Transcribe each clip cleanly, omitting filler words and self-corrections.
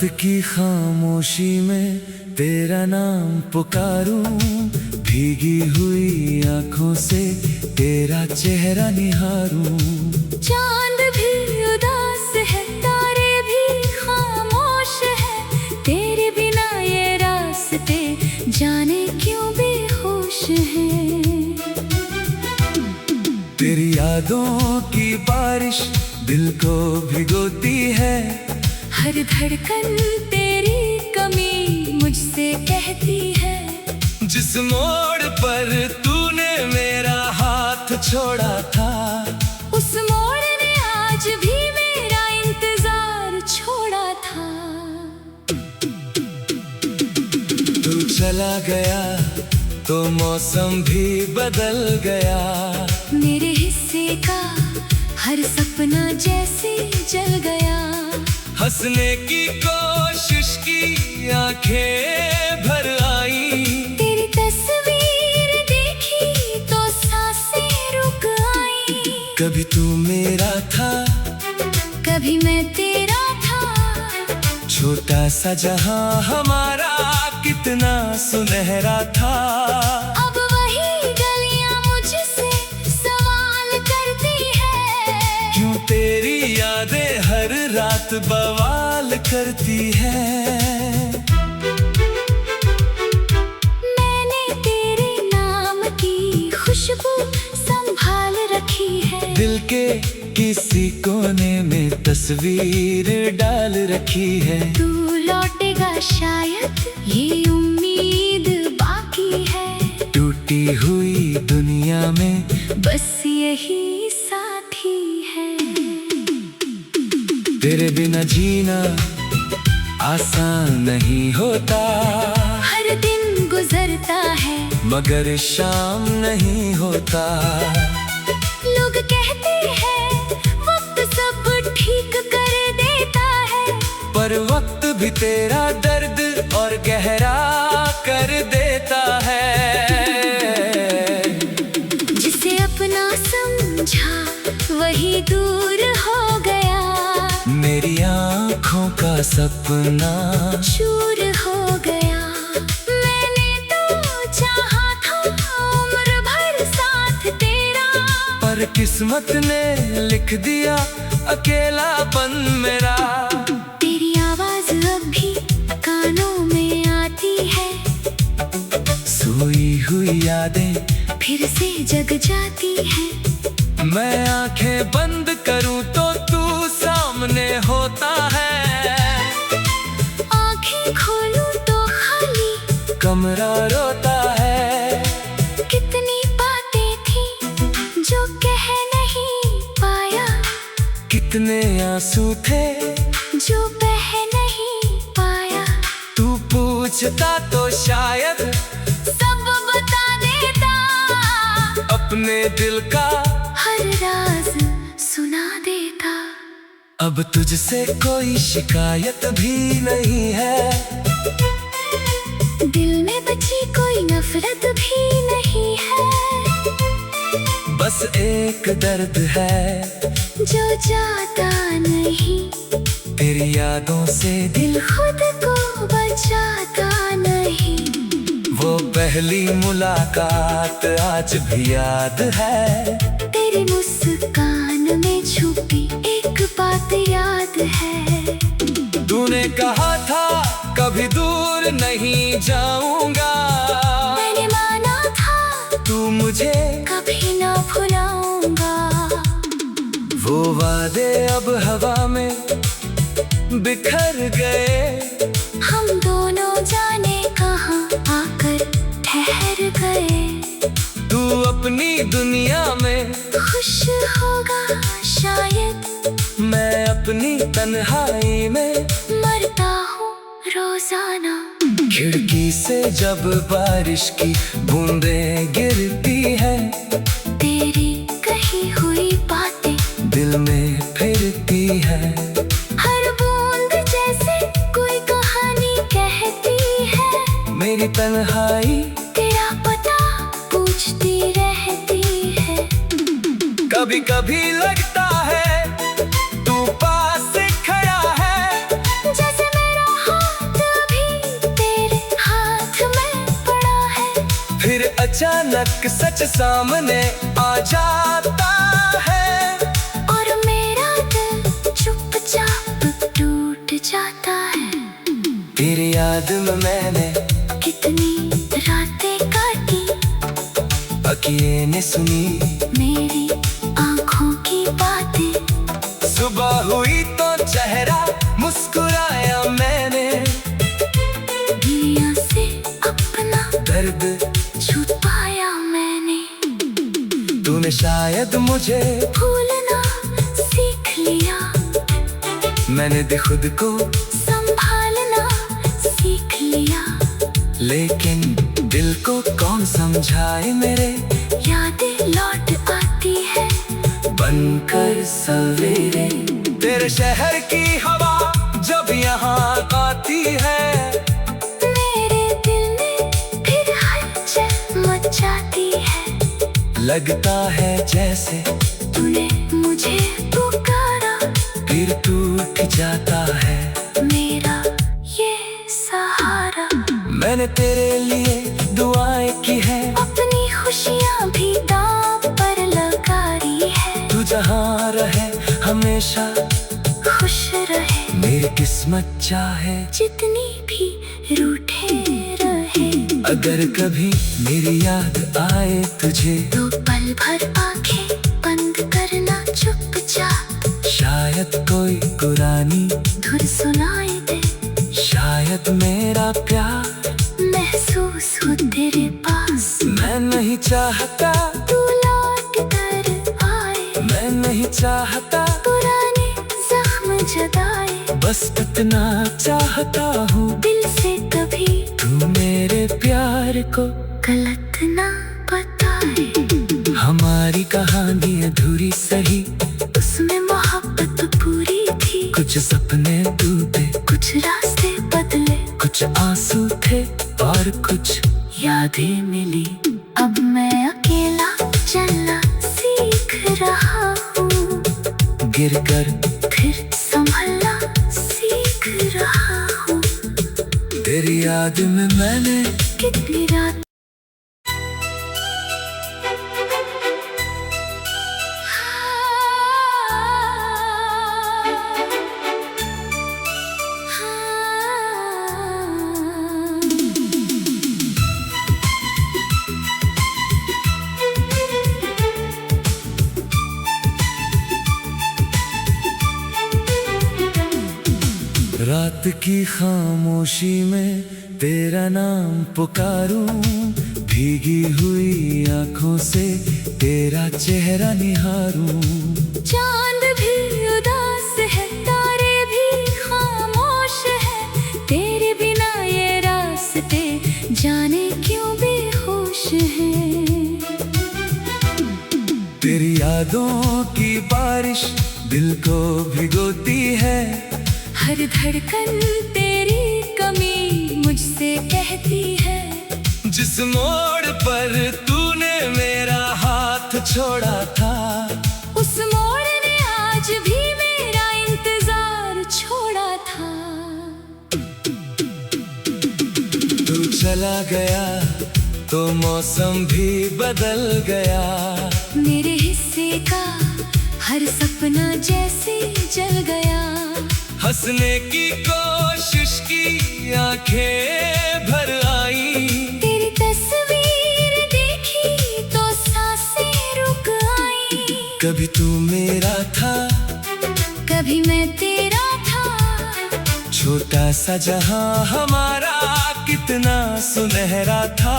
रात की खामोशी में तेरा नाम पुकारूं, भीगी हुई आंखों से तेरा चेहरा निहारूं। चांद भी उदास है, तारे भी खामोश है, तेरे बिना ये रास्ते जाने क्यों बेहोश हैं। तेरी यादों की बारिश दिल को भिगोती है, हर धड़कन तेरी कमी मुझसे कहती है। जिस मोड़ पर तूने मेरा हाथ छोड़ा था, उस मोड़ ने आज भी मेरा इंतजार छोड़ा था। तू चला गया तो मौसम भी बदल गया, मेरे हिस्से का हर सपना जैसे जल गया। हंसने की कोशिश की आंखें भर आई, तेरी तस्वीर देखी तो सांसें रुक आई। कभी तू मेरा था, कभी मैं तेरा था, छोटा सा जहां हमारा कितना सुनहरा था। अब वही गलियां मुझसे सवाल करती है, क्यों तेरी यादें हर रात बवाल करती है। मैंने तेरे नाम की खुशबू संभाल रखी है, दिल के किसी कोने में तस्वीर डाल रखी है। तू लौटेगा शायद ये उम्मीद बाकी है, टूटी हुई दुनिया में बस यही साथी है। तेरे बिना जीना आसान नहीं होता, हर दिन गुजरता है मगर शाम नहीं होता। लोग कहते हैं वक्त सब ठीक कर देता है, पर वक्त भी तेरा दर्द और गहरा कर देता है। जिसे अपना समझा वही दूर हो गया, मेरी आँखों का सपना चूर हो गया। मैंने तो चाहा था उम्र भर साथ तेरा, पर किस्मत ने लिख दिया अकेलापन मेरा। तेरी आवाज अब भी कानों में आती है, सोई हुई यादें फिर से जग जाती है। मैं आंखें बंद करूं तो तू सामने होता है, आंखें खोलूं तो खाली कमरा रोता है। कितनी बातें थी जो कह नहीं पाया, कितने आंसू थे जो बह नहीं पाया। तू पूछता तो शायद सब बता देता, अपने दिल का हर राज सुना देता। अब तुझसे कोई शिकायत भी नहीं है, दिल में बची कोई नफरत भी नहीं है। बस एक दर्द है जो जाता नहीं, तेरी यादों से दिल खुद को बचाता नहीं। वो पहली मुलाकात आज भी याद है, तेरी मुस्कान में छुपी एक बात याद है। तूने कहा था कभी दूर नहीं जाऊंगा, मैंने माना था तू मुझे कभी ना भुलाऊंगा। वो वादे अब हवा में बिखर गए, हम दोनों जाने कहाँ आकर ठहर गए। तू अपनी दुनिया में खुश होगा शायद, मैं अपनी तन्हाई में मरता हूँ रोजाना। खिड़की से जब बारिश की बूंदें गिरती है, तेरी कही हुई बातें दिल में फिरती है। हर बूंद जैसे कोई कहानी कहती है, मेरी तन्हाई तेरा पता पूछती रहती है। कभी कभी लगता है तू पास खड़ा है, जैसे मेरा फिर अचानक सच सामने आ जाता है, और मेरा दिल चुपचाप टूट जाता है। तेरी याद में मैंने कितनी रातें काटी, अखियों ने सुनी मेरी आंखों की बातें। सुबह हुई तो चेहरा मुस्कुराया मैंने, दुनिया से अपना दर्द छुपाया मैंने। तूने शायद मुझे भूलना सीख लिया, मैंने भी खुद को संभालना सीख लिया। लेकिन दिल को कौन समझाए मेरे, यादें लौट आती है बनकर सवेरे। तेरे शहर की हवा जब यहाँ आती है, मेरे दिल में फिर हलचल मचाती है। लगता है जैसे तूने मुझे पुकारा, फिर टूट जाता है मेरा ये सहारा। मैंने तेरे लिए दुआएं की है, अपनी खुशियाँ भी दांव पर लगा रही है। तू जहाँ रहे हमेशा खुश रहे, मेरी किस्मत चाहे जितनी भी रूठे रहे। अगर कभी मेरी याद आए तुझे, तो पल भर आंखें बंद करना चुपचाप। शायद कोई पुरानी धुन सुनाई दे, शायद मेरा प्यार महसूस हो तेरे पास। मैं नहीं चाहता तू लौट कर आए, मैं नहीं चाहता पुराने जख्म जगाए। बस इतना चाहता हूँ दिल से कभी तू मेरे प्यार को गलत ना बताए। हमारी कहानी अधूरी सही, उसमें मोहब्बत पूरी थी। कुछ सपने टूटे, कुछ रास्ते बदले, कुछ आंसू थे और कुछ यादें मिली। अब मैं अकेला चलना सीख रहा हूँ, गिरकर फिर संभलना सीख रहा हूँ। तेरी याद में मैंने कितनी रात रात की खामोशी में तेरा नाम पुकारूं, भीगी हुई आंखों से तेरा चेहरा निहारूं। चांद भी उदास है, तारे भी खामोश है। तेरे बिना ये रास्ते जाने क्यों बेहोश हैं। तेरी यादों की बारिश दिल को भिगोती है, हर धड़कन तेरी कमी मुझसे कहती है। जिस मोड़ पर तूने मेरा हाथ छोड़ा था, उस मोड़ ने आज भी मेरा इंतजार छोड़ा था। तू चला गया तो मौसम भी बदल गया, मेरे हिस्से का हर सपना जैसे जल गया। हंसने की कोशिश की आंखें भर आई, तेरी तस्वीर देखी तो सांसें रुक आई। कभी तू मेरा था, कभी मैं तेरा था। छोटा सा जहां हमारा कितना सुनहरा था।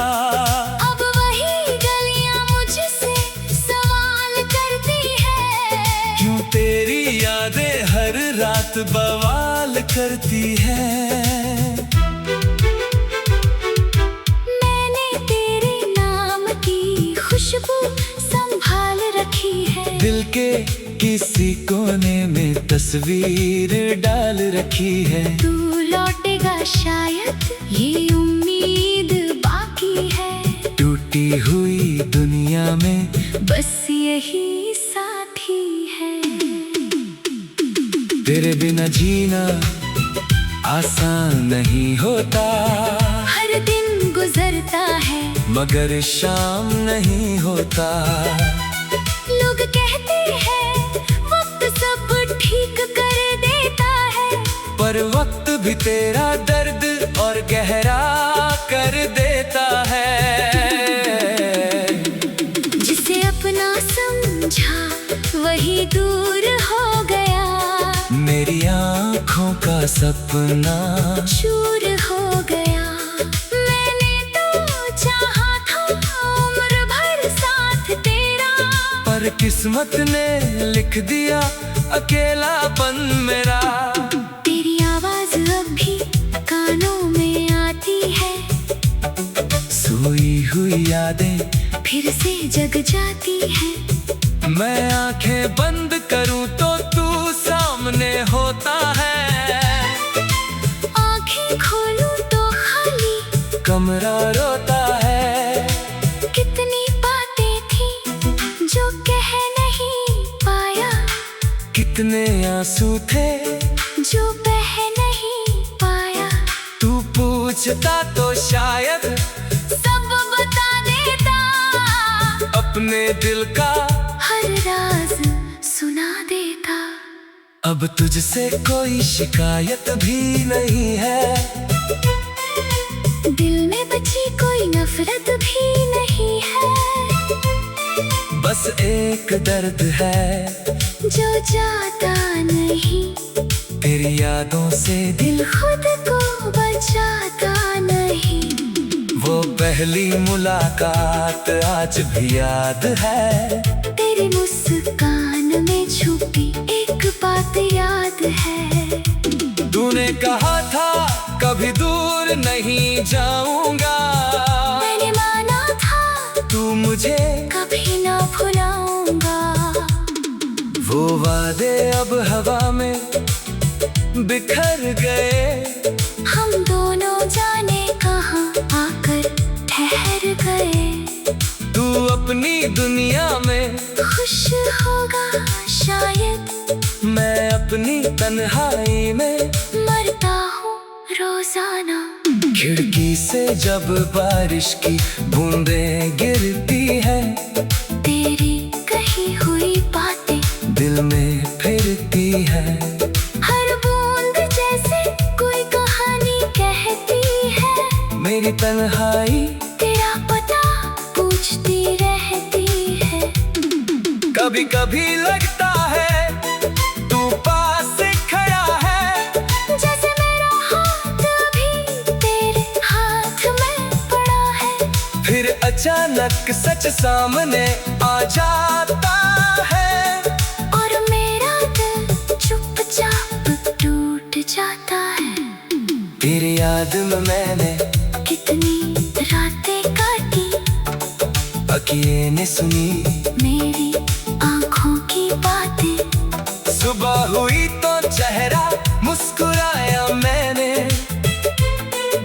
अब वही गलियां मुझसे सवाल करती है, क्यों तेरी यादें हर रात बवाल करती है। मैंने तेरे नाम की खुशबू संभाल रखी है। दिल के किसी कोने में तस्वीर डाल रखी है। तू लौटेगा शायद ये उम्मीद बाकी है। टूटी हुई दुनिया में बस यही साथी है। तेरे बिना जीना आसान नहीं होता, हर दिन गुजरता है मगर शाम नहीं होता। लोग कहते हैं वक्त सब ठीक कर देता है, पर वक्त भी तेरा दर्द और गहरा कर देता है। जिसे अपना समझा वही दूर हो गया, मेरी आँखों का सपना चूर हो गया। मैंने तो चाहा था उम्र भर साथ तेरा, पर किस्मत ने लिख दिया अकेलापन मेरा। तेरी आवाज अब भी कानों में आती है, सोई हुई यादें फिर से जग जाती है। मैं आंखें बंद करूं तो तू सामने होता है, आंखें खोलूं तो खाली कमरा रोता है। कितनी बातें थी जो कह नहीं पाया, कितने आंसू थे जो बह नहीं पाया। तू पूछता तो शायद सब बता देता, अपने दिल का हर राज सुना देता। अब तुझसे कोई शिकायत भी नहीं है, दिल में बची कोई नफरत भी नहीं है। बस एक दर्द है जो जाता नहीं, तेरी यादों से दिल खुद को बचाता नहीं। वो पहली मुलाकात आज भी याद है, तेरी मुस्कान में छुपी एक बात याद है। तूने कहा था कभी दूर नहीं जाऊंगा, मैंने माना था तू मुझे कभी ना भुलाऊंगा। वो वादे अब हवा में बिखर गए, हम दोनों जाने कहाँ आकर ठहर गए। तू अपनी दुनिया में खुश होगा शायद, मैं अपनी तन्हाई में मरता हूँ रोजाना। खिड़की से जब बारिश की बूंदें गिरती है, तेरी कही हुई बातें दिल में फिरती है। हर बूंद जैसे कोई कहानी कहती है, मेरी तन्हाई तेरा पता पूछती रहती है। कभी कभी लगता है तू पास से खड़ा है, जैसे मेरा हाथ अभी तेरे हाथ में पड़ा है। फिर अचानक सच सामने आ जाता है, और मेरा दिल चुपचाप टूट जाता है। तेरी याद में मैंने कितनी रातें काटी, अखियों ने सुनी मेरी आँखों की बातें। सुबह हुई तो चेहरा मुस्कुराया मैंने,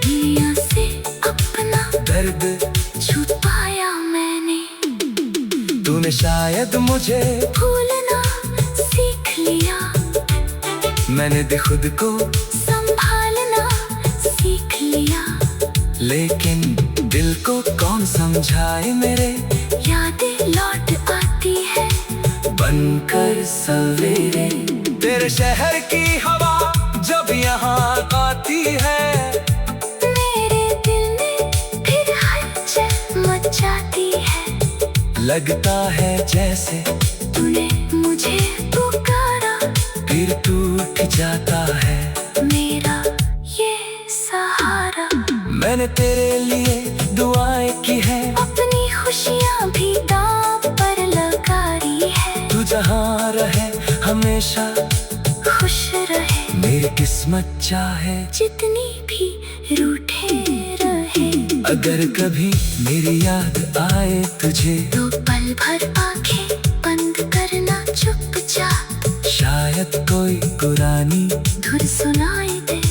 दुनिया से अपना दर्द छुपाया मैंने। तूने शायद मुझे भूलना सीख लिया, मैंने भी खुद को संभालना सीख लिया। लेकिन दिल को कौन समझाए, मेरे यादें लौट आती है बनकर सवेरे। तेरे शहर की हवा जब यहाँ आती है, मेरे दिल में फिर हलचल मचाती है। लगता है जैसे तूने मुझे पुकारा, फिर टूट जाता है मेरा ये सहारा। मैंने तेरे लिए दुआएं की है, अपनी खुशियाँ भी दांव पर लगाई है। तू जहाँ रहे हमेशा खुश रहे, मेरी किस्मत चाहे जितनी भी रूठे रहे। अगर कभी मेरी याद आए तुझे, तो पल भर आंखें बंद करना चुपचाप। शायद कोई पुरानी धुन सुनाई दे,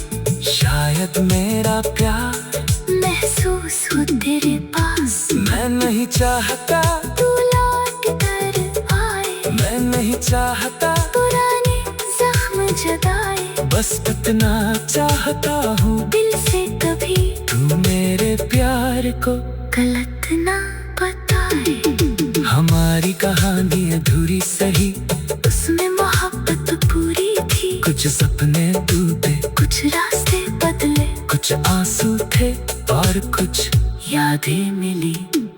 शायद मेरा प्यार महसूस हो तेरे पास। मैं नहीं चाहता तू लौट कर आए, मैं नहीं चाहता पुराने जख्म जगाए। बस इतना चाहता हूँ दिल से कभी तू मेरे प्यार को गलत बिना बताए। हमारी कहानी अधूरी सही, उसमें मोहब्बत पूरी थी। कुछ सपने टूटे, कुछ रास्ते बदले, कुछ आंसू थे और कुछ यादें मिली।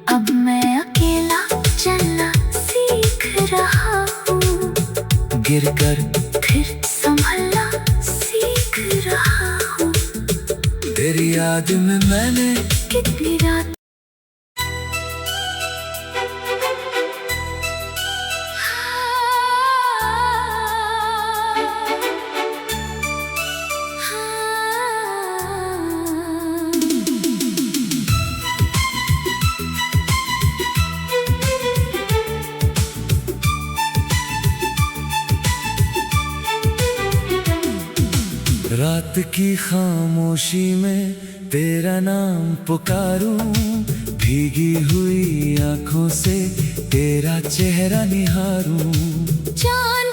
अब मैं अकेला चलना सीख रहा हूँ, गिरकर फिर संभलना सीख रहा हूँ। तेरी याद में मैंने कितनी रात रात की खामोशी में तेरा नाम पुकारूं, भीगी हुई आंखों से तेरा चेहरा निहारूं। जान